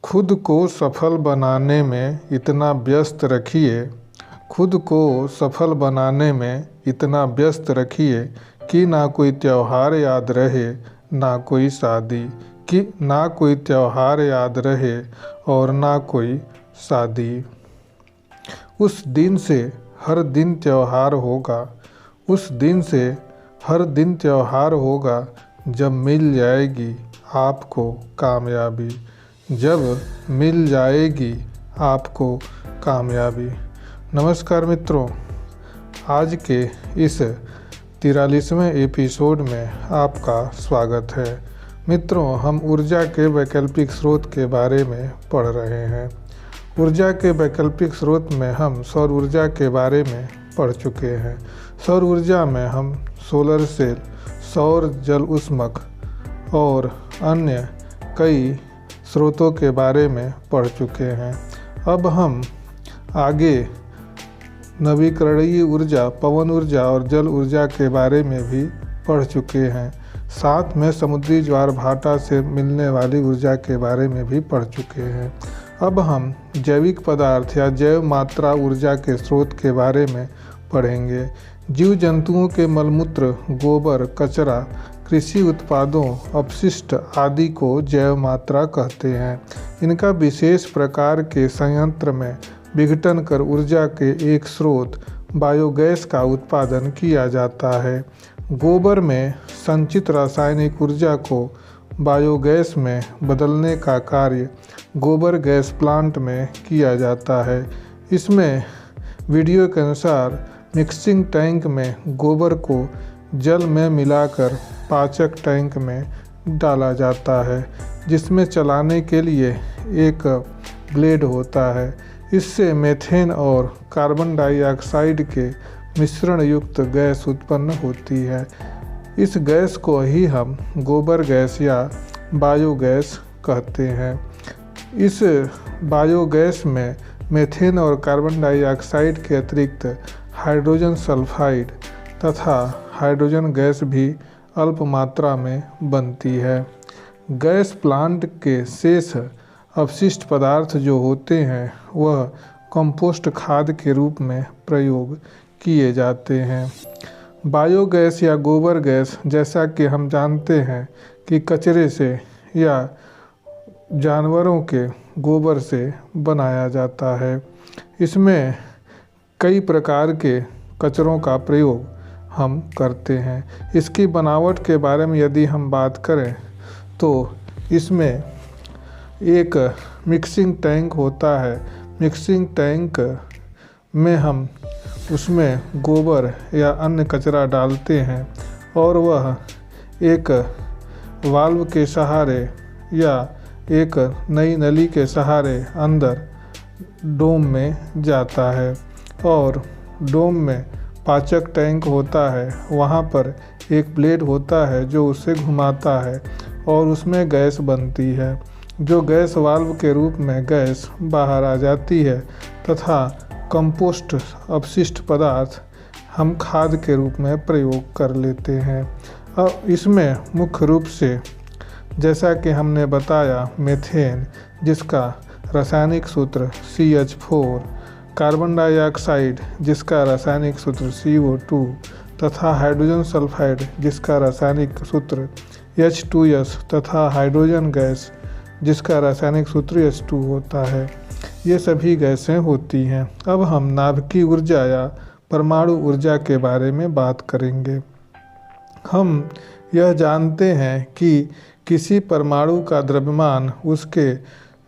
खुद को सफल बनाने में इतना व्यस्त रखिए खुद को सफल बनाने में इतना व्यस्त रखिए कि ना कोई त्योहार याद रहे ना कोई शादी कि ना कोई त्योहार याद रहे और ना कोई शादी। उस दिन से हर दिन त्योहार होगा उस दिन से हर दिन त्योहार होगा जब मिल जाएगी आपको कामयाबी जब मिल जाएगी आपको कामयाबी। नमस्कार मित्रों, आज के इस 43वें एपिसोड में आपका स्वागत है। मित्रों, हम ऊर्जा के वैकल्पिक स्रोत के बारे में पढ़ रहे हैं। ऊर्जा के वैकल्पिक स्रोत में हम सौर ऊर्जा के बारे में पढ़ चुके हैं। सौर ऊर्जा में हम सोलर सेल, सौर जल ऊष्मक और अन्य कई स्रोतों के बारे में पढ़ चुके हैं। अब हम आगे नवीकरणीय ऊर्जा, पवन ऊर्जा और जल ऊर्जा के बारे में भी पढ़ चुके हैं। साथ में समुद्री ज्वार भाटा से मिलने वाली ऊर्जा के बारे में भी पढ़ चुके हैं। अब हम जैविक पदार्थ या जैव मात्रा ऊर्जा के स्रोत के बारे में पढ़ेंगे। जीव जंतुओं के मलमूत्र, गोबर, कचरा, कृषि उत्पादों, अपशिष्ट आदि को जैव मात्रा कहते हैं। इनका विशेष प्रकार के संयंत्र में विघटन कर ऊर्जा के एक स्रोत बायोगैस का उत्पादन किया जाता है। गोबर में संचित रासायनिक ऊर्जा को बायोगैस में बदलने का कार्य गोबर गैस प्लांट में किया जाता है। इसमें वीडियो के अनुसार मिक्सिंग टैंक में गोबर को जल में मिलाकर पाचक टैंक में डाला जाता है, जिसमें चलाने के लिए एक ब्लेड होता है। इससे मीथेन और कार्बन डाइऑक्साइड के मिश्रण युक्त गैस उत्पन्न होती है। इस गैस को ही हम गोबर गैस या बायोगैस कहते हैं। इस बायोगैस में मीथेन और कार्बन डाइऑक्साइड के अतिरिक्त हाइड्रोजन सल्फाइड तथा हाइड्रोजन गैस भी अल्प मात्रा में बनती है। गैस प्लांट के शेष अपशिष्ट पदार्थ जो होते हैं वह कंपोस्ट खाद के रूप में प्रयोग किए जाते हैं। बायोगैस या गोबर गैस, जैसा कि हम जानते हैं कि कचरे से या जानवरों के गोबर से बनाया जाता है। इसमें कई प्रकार के कचरों का प्रयोग हम करते हैं। इसकी बनावट के बारे में यदि हम बात करें तो इसमें एक मिक्सिंग टैंक होता है। मिक्सिंग टैंक में हम उसमें गोबर या अन्य कचरा डालते हैं और वह एक वाल्व के सहारे या एक नई नली के सहारे अंदर डोम में जाता है और डोम में पाचक टैंक होता है। वहाँ पर एक ब्लेड होता है जो उसे घुमाता है और उसमें गैस बनती है, जो गैस वाल्व के रूप में गैस बाहर आ जाती है तथा कंपोस्ट अपशिष्ट पदार्थ हम खाद के रूप में प्रयोग कर लेते हैं। अब इसमें मुख्य रूप से, जैसा कि हमने बताया, मीथेन जिसका रासायनिक सूत्र CH4, कार्बन डाइऑक्साइड जिसका रासायनिक सूत्र CO2 तथा हाइड्रोजन सल्फाइड जिसका रासायनिक सूत्र H2S तथा हाइड्रोजन गैस जिसका रासायनिक सूत्र H2 होता है। ये सभी गैसें होती हैं। अब हम नाभिकीय ऊर्जा या परमाणु ऊर्जा के बारे में बात करेंगे। हम यह जानते हैं कि किसी परमाणु का द्रव्यमान उसके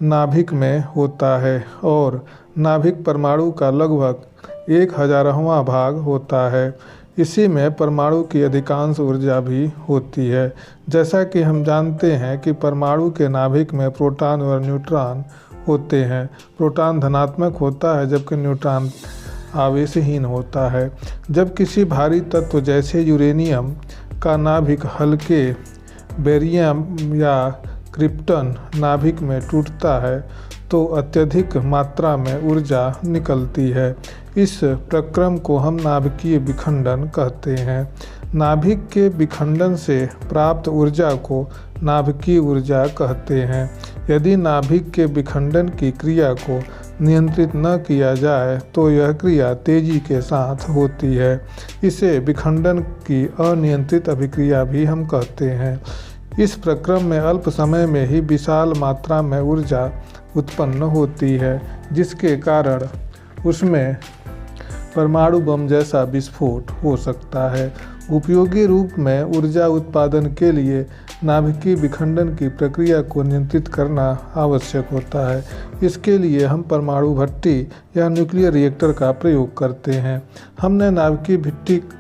नाभिक में होता है और नाभिक परमाणु का लगभग 1/1000वां भाग होता है। इसी में परमाणु की अधिकांश ऊर्जा भी होती है। जैसा कि हम जानते हैं कि परमाणु के नाभिक में प्रोटॉन और न्यूट्रॉन होते हैं। प्रोटॉन धनात्मक होता है जबकि न्यूट्रॉन आवेशहीन होता है। जब किसी भारी तत्व जैसे यूरेनियम का नाभिक हल्के बेरियम या क्रिप्टन नाभिक में टूटता है तो अत्यधिक मात्रा में ऊर्जा निकलती है। इस प्रक्रम को हम नाभिकीय विखंडन कहते हैं। नाभिक के विखंडन से प्राप्त ऊर्जा को नाभिकीय ऊर्जा कहते हैं। यदि नाभिक के विखंडन की क्रिया को नियंत्रित न किया जाए तो यह क्रिया तेजी के साथ होती है। इसे विखंडन की अनियंत्रित अभिक्रिया भी हम कहते हैं। इस प्रक्रम में अल्प समय में ही विशाल मात्रा में ऊर्जा उत्पन्न होती है, जिसके कारण उसमें परमाणु बम जैसा विस्फोट हो सकता है। उपयोगी रूप में ऊर्जा उत्पादन के लिए नाभिकीय विखंडन की प्रक्रिया को नियंत्रित करना आवश्यक होता है। इसके लिए हम परमाणु भट्टी या न्यूक्लियर रिएक्टर का प्रयोग करते हैं। हमने नाभिकीय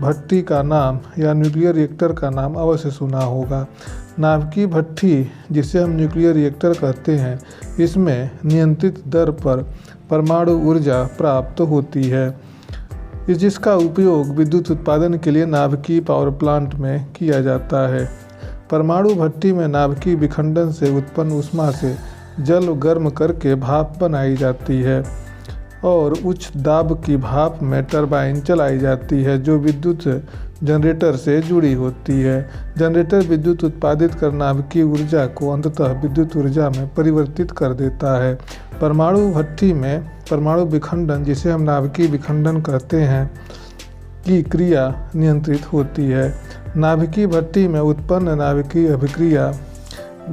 भट्टी का नाम या न्यूक्लियर रिएक्टर का नाम अवश्य सुना होगा। नाभिकीय भट्टी, जिसे हम न्यूक्लियर रिएक्टर कहते हैं, इसमें नियंत्रित दर पर परमाणु ऊर्जा प्राप्त होती है, जिसका उपयोग विद्युत उत्पादन के लिए नाभिकीय पावर प्लांट में किया जाता है। परमाणु भट्टी में नाभिकीय विखंडन से उत्पन्न ऊष्मा से जल गर्म करके भाप बनाई जाती है और उच्च दाब की भाप में टरबाइन चलाई जाती है, जो विद्युत जनरेटर से जुड़ी होती है। जनरेटर विद्युत उत्पादित कर नाभिकीय ऊर्जा को अंततः विद्युत ऊर्जा में परिवर्तित कर देता है। परमाणु भट्टी में परमाणु विखंडन, जिसे हम नाभिकीय विखंडन कहते हैं, की क्रिया नियंत्रित होती है। नाभिकीय भट्टी में उत्पन्न नाभिकीय अभिक्रिया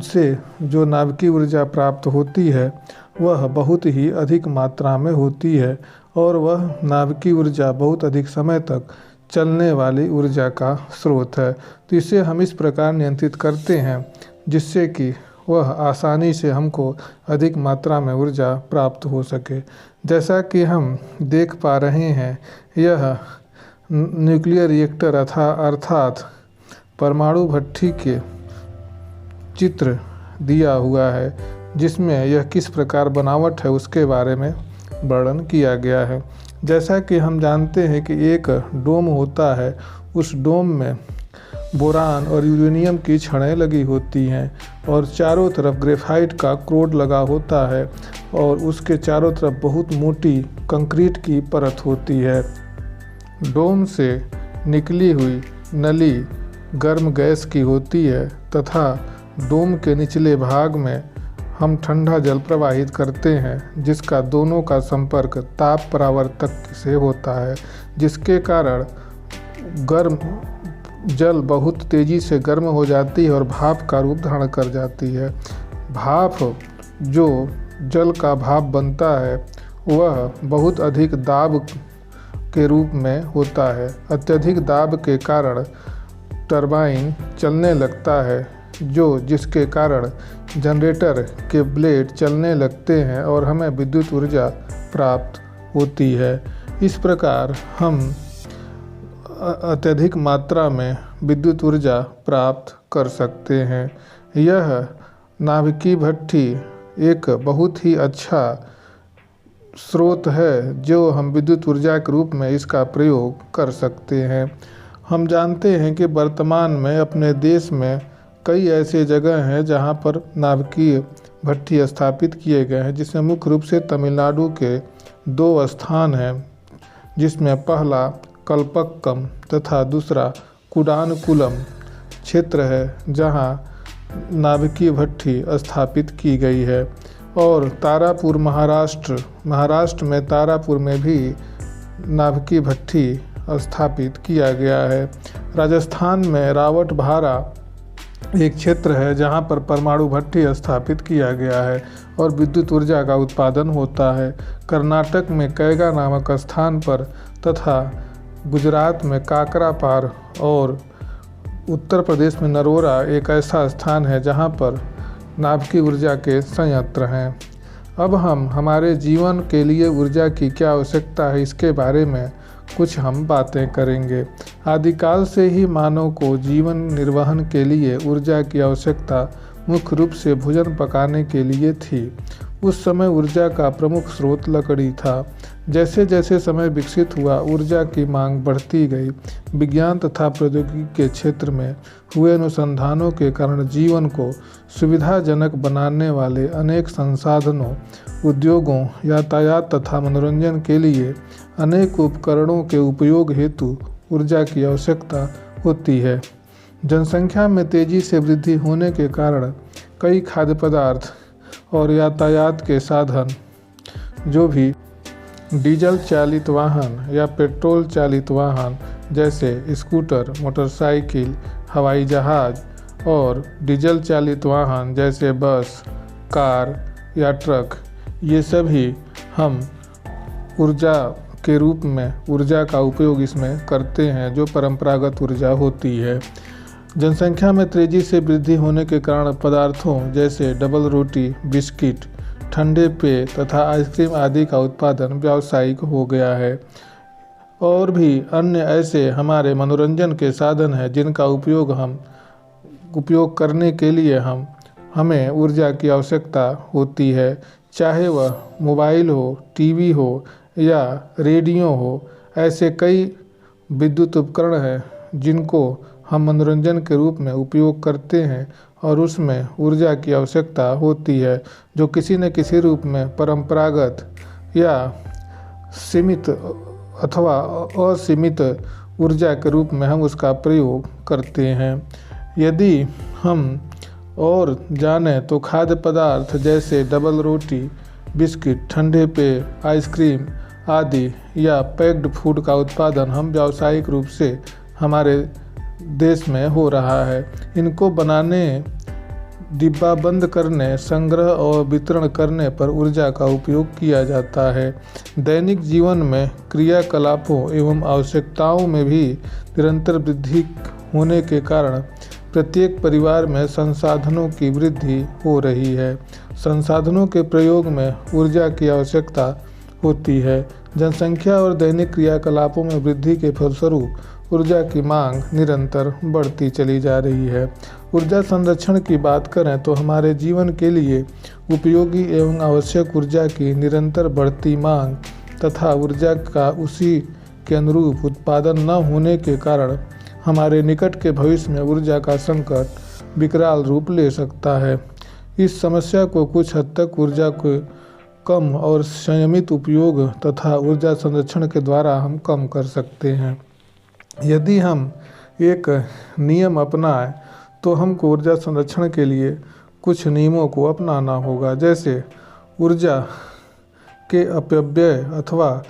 से जो नाभिकीय ऊर्जा प्राप्त होती है वह बहुत ही अधिक मात्रा में होती है और वह नाभिकीय ऊर्जा बहुत अधिक समय तक चलने वाली ऊर्जा का स्रोत है। तो इसे हम इस प्रकार नियंत्रित करते हैं जिससे कि वह आसानी से हमको अधिक मात्रा में ऊर्जा प्राप्त हो सके। जैसा कि हम देख पा रहे हैं, यह न्यूक्लियर रिएक्टर अर्थात परमाणु भट्टी के चित्र दिया हुआ है, जिसमें यह किस प्रकार बनावट है उसके बारे में वर्णन किया गया है। जैसा कि हम जानते हैं कि एक डोम होता है, उस डोम में बोरान और यूरेनियम की छड़ें लगी होती हैं और चारों तरफ ग्रेफाइट का क्रोड लगा होता है और उसके चारों तरफ बहुत मोटी कंक्रीट की परत होती है। डोम से निकली हुई नली गर्म गैस की होती है तथा डोम के निचले भाग में हम ठंडा जल प्रवाहित करते हैं, जिसका दोनों का संपर्क ताप परावर्तक से होता है, जिसके कारण गर्म जल बहुत तेज़ी से गर्म हो जाती है और भाप का रूप धारण कर जाती है। भाप, जो जल का भाप बनता है, वह बहुत अधिक दाब के रूप में होता है। अत्यधिक दाब के कारण टरबाइन चलने लगता है, जिसके कारण जनरेटर के ब्लेड चलने लगते हैं और हमें विद्युत ऊर्जा प्राप्त होती है। इस प्रकार हम अत्यधिक मात्रा में विद्युत ऊर्जा प्राप्त कर सकते हैं। यह नाभिकीय भट्टी एक बहुत ही अच्छा स्रोत है जो हम विद्युत ऊर्जा के रूप में इसका प्रयोग कर सकते हैं। हम जानते हैं कि वर्तमान में अपने देश में कई ऐसे जगह हैं जहां पर नाभिकीय भट्टी स्थापित किए गए हैं, जिसमें मुख्य रूप से तमिलनाडु के 2 स्थान हैं, जिसमें पहला कल्पक्कम तथा दूसरा कुडानकुलम क्षेत्र है, जहां नाभिकीय भट्टी स्थापित की गई है। और तारापुर महाराष्ट्र में तारापुर में भी नाभिकीय भट्टी स्थापित किया गया है। राजस्थान में रावटभारा एक क्षेत्र है जहां पर परमाणु भट्टी स्थापित किया गया है और विद्युत ऊर्जा का उत्पादन होता है। कर्नाटक में कैगा नामक स्थान पर तथा गुजरात में काकरापार और उत्तर प्रदेश में नरोरा एक ऐसा स्थान है जहां पर नाभिकीय ऊर्जा के संयंत्र हैं। अब हम हमारे जीवन के लिए ऊर्जा की क्या आवश्यकता है इसके बारे में कुछ हम बातें करेंगे। आदिकाल से ही मानव को जीवन निर्वहन के लिए ऊर्जा की आवश्यकता मुख्य रूप से भोजन पकाने के लिए थी। उस समय ऊर्जा का प्रमुख स्रोत लकड़ी था। जैसे जैसे समय विकसित हुआ, ऊर्जा की मांग बढ़ती गई। विज्ञान तथा प्रौद्योगिकी के क्षेत्र में हुए अनुसंधानों के कारण जीवन को सुविधाजनक बनाने वाले अनेक संसाधनों, उद्योगों, यातायात तथा मनोरंजन के लिए अनेक उपकरणों के उपयोग हेतु ऊर्जा की आवश्यकता होती है। जनसंख्या में तेजी से वृद्धि होने के कारण कई खाद्य पदार्थ और यातायात के साधन जो भी डीजल चालित वाहन या पेट्रोल चालित वाहन जैसे स्कूटर, मोटरसाइकिल, हवाई जहाज़ और डीजल चालित वाहन जैसे बस, कार या ट्रक, ये सभी हम ऊर्जा के रूप में ऊर्जा का उपयोग इसमें करते हैं जो परंपरागत ऊर्जा होती है। जनसंख्या में तेज़ी से वृद्धि होने के कारण पदार्थों जैसे डबल रोटी, बिस्किट, ठंडे पेय तथा आइसक्रीम आदि का उत्पादन व्यावसायिक हो गया है। और भी अन्य ऐसे हमारे मनोरंजन के साधन हैं जिनका उपयोग करने के लिए हमें ऊर्जा की आवश्यकता होती है, चाहे वह मोबाइल हो, टीवी हो या रेडियो हो। ऐसे कई विद्युत उपकरण हैं जिनको हम मनोरंजन के रूप में उपयोग करते हैं और उसमें ऊर्जा की आवश्यकता होती है जो किसी न किसी रूप में परंपरागत या सीमित अथवा असीमित ऊर्जा के रूप में हम उसका प्रयोग करते हैं। यदि हम और जानें तो खाद्य पदार्थ जैसे डबल रोटी, बिस्किट, ठंडे पेय, आइसक्रीम आदि या पैक्ड फूड का उत्पादन हम व्यावसायिक रूप से हमारे देश में हो रहा है। इनको बनाने, डिब्बाबंद करने, संग्रह और वितरण करने पर ऊर्जा का उपयोग किया जाता है। दैनिक जीवन में क्रियाकलापों एवं आवश्यकताओं में भी निरंतर वृद्धि होने के कारण प्रत्येक परिवार में संसाधनों की वृद्धि हो रही है। संसाधनों के प्रयोग में ऊर्जा की आवश्यकता होती है। जनसंख्या और दैनिक क्रियाकलापों में वृद्धि के फलस्वरूप ऊर्जा की मांग निरंतर बढ़ती चली जा रही है। ऊर्जा संरक्षण की बात करें तो हमारे जीवन के लिए उपयोगी एवं आवश्यक ऊर्जा की निरंतर बढ़ती मांग तथा ऊर्जा का उसी के अनुरूप उत्पादन न होने के कारण हमारे निकट के भविष्य में ऊर्जा का संकट विकराल रूप ले सकता है। इस समस्या को कुछ हद तक ऊर्जा के कम और संयमित उपयोग तथा ऊर्जा संरक्षण के द्वारा हम कम कर सकते हैं। यदि हम एक नियम अपनाएं तो हमको ऊर्जा संरक्षण के लिए कुछ नियमों को अपनाना होगा, जैसे ऊर्जा के अपव्यय अथवा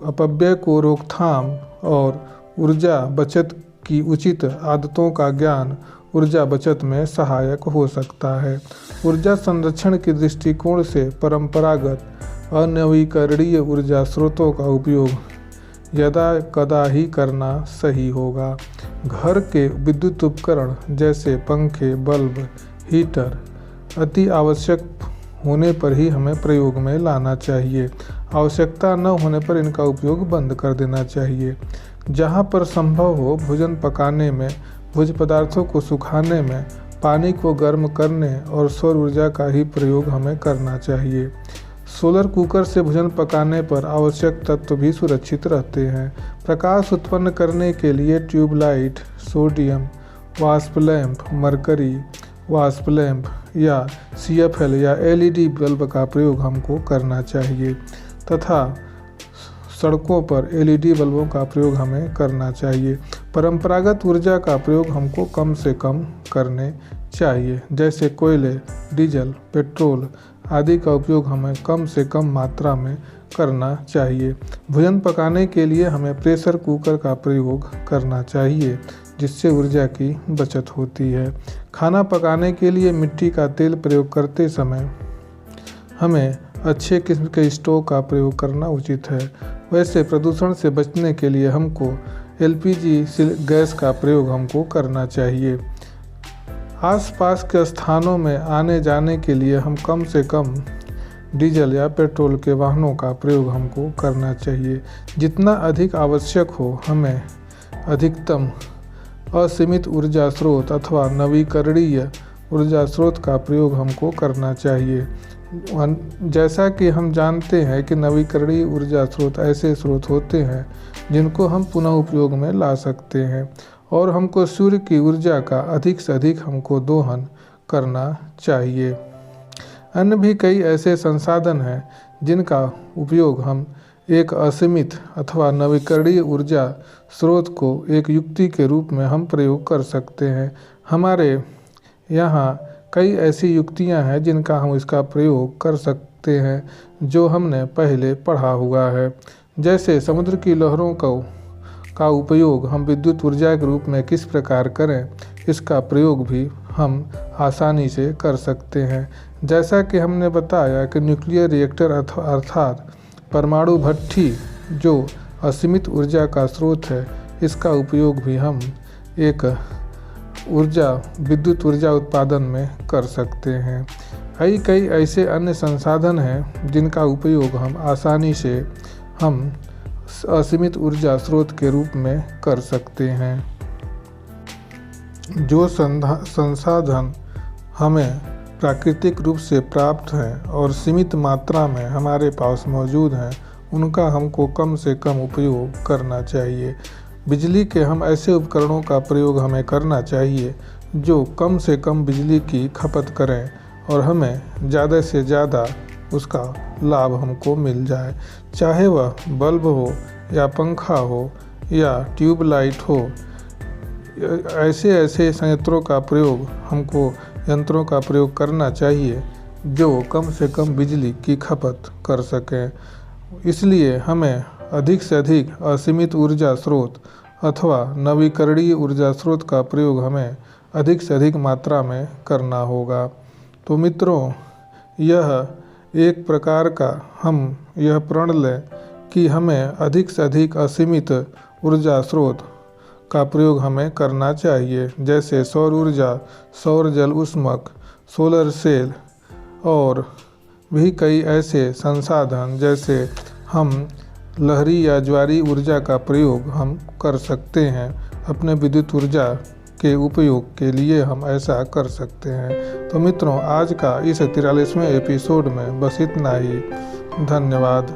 अपव्यय को रोकथाम और ऊर्जा बचत की उचित आदतों का ज्ञान ऊर्जा बचत में सहायक हो सकता है। ऊर्जा संरक्षण के दृष्टिकोण से परंपरागत अनवीकरणीय ऊर्जा स्रोतों का उपयोग यदा कदा ही करना सही होगा। घर के विद्युत उपकरण जैसे पंखे, बल्ब, हीटर अति आवश्यक होने पर ही हमें प्रयोग में लाना चाहिए। आवश्यकता न होने पर इनका उपयोग बंद कर देना चाहिए। जहाँ पर संभव हो भोजन पकाने में, भोज्य पदार्थों को सुखाने में, पानी को गर्म करने और सौर ऊर्जा का ही प्रयोग हमें करना चाहिए। सोलर कुकर से भोजन पकाने पर आवश्यक तत्व भी सुरक्षित रहते हैं। प्रकाश उत्पन्न करने के लिए ट्यूबलाइट, सोडियम वाष्प लैंप, मरकरी वाष्प लैंप या CFL या LED बल्ब का प्रयोग हमको करना चाहिए तथा सड़कों पर LED बल्बों का प्रयोग हमें करना चाहिए। परंपरागत ऊर्जा का प्रयोग हमको कम से कम करने चाहिए, जैसे कोयले, डीजल, पेट्रोल आदि का उपयोग हमें कम से कम मात्रा में करना चाहिए। भोजन पकाने के लिए हमें प्रेशर कुकर का प्रयोग करना चाहिए, जिससे ऊर्जा की बचत होती है। खाना पकाने के लिए मिट्टी का तेल प्रयोग करते समय हमें अच्छे किस्म के स्टोव का प्रयोग करना उचित है। वैसे प्रदूषण से बचने के लिए हमको LPG गैस का प्रयोग हमको करना चाहिए। आसपास के स्थानों में आने जाने के लिए हम कम से कम डीजल या पेट्रोल के वाहनों का प्रयोग हमको करना चाहिए। जितना अधिक आवश्यक हो हमें अधिकतम असीमित ऊर्जा स्रोत अथवा नवीकरणीय ऊर्जा स्रोत का प्रयोग हमको करना चाहिए। जैसा कि हम जानते हैं कि नवीकरणीय ऊर्जा स्रोत ऐसे स्रोत होते हैं जिनको हम पुनः उपयोग में ला सकते हैं और हमको सूर्य की ऊर्जा का अधिक से अधिक हमको दोहन करना चाहिए। अन्य भी कई ऐसे संसाधन हैं जिनका उपयोग हम एक असीमित अथवा नवीकरणीय ऊर्जा स्रोत को एक युक्ति के रूप में हम प्रयोग कर सकते हैं। हमारे यहाँ कई ऐसी युक्तियां हैं जिनका हम इसका प्रयोग कर सकते हैं जो हमने पहले पढ़ा हुआ है। जैसे समुद्र की लहरों का उपयोग हम विद्युत ऊर्जा के रूप में किस प्रकार करें, इसका प्रयोग भी हम आसानी से कर सकते हैं। जैसा कि हमने बताया कि न्यूक्लियर रिएक्टर अर्थात परमाणु भट्ठी जो असीमित ऊर्जा का स्रोत है, इसका उपयोग भी हम एक विद्युत ऊर्जा उत्पादन में कर सकते हैं। कई ऐसे अन्य संसाधन हैं जिनका उपयोग हम आसानी से हम असीमित ऊर्जा स्रोत के रूप में कर सकते हैं। जो संसाधन हमें प्राकृतिक रूप से प्राप्त हैं और सीमित मात्रा में हमारे पास मौजूद हैं, उनका हमको कम से कम उपयोग करना चाहिए। बिजली के हम ऐसे उपकरणों का प्रयोग हमें करना चाहिए जो कम से कम बिजली की खपत करें और हमें ज़्यादा से ज़्यादा उसका लाभ हमको मिल जाए। चाहे वह बल्ब हो या पंखा हो या ट्यूबलाइट हो, ऐसे यंत्रों का प्रयोग करना चाहिए जो कम से कम बिजली की खपत कर सकें। इसलिए हमें अधिक से अधिक असीमित ऊर्जा स्रोत अथवा नवीकरणीय ऊर्जा स्रोत का प्रयोग हमें अधिक से अधिक मात्रा में करना होगा। तो मित्रों, यह एक प्रकार का हम यह प्रण लें कि हमें अधिक से अधिक असीमित ऊर्जा स्रोत का प्रयोग हमें करना चाहिए, जैसे सौर ऊर्जा, सौर जल ऊष्मक, सोलर सेल और भी कई ऐसे संसाधन, जैसे हम लहरी या ज्वारीय ऊर्जा का प्रयोग हम कर सकते हैं। अपने विद्युत ऊर्जा के उपयोग के लिए हम ऐसा कर सकते हैं। तो मित्रों, आज का इस 43वें एपिसोड में बस इतना ही। धन्यवाद।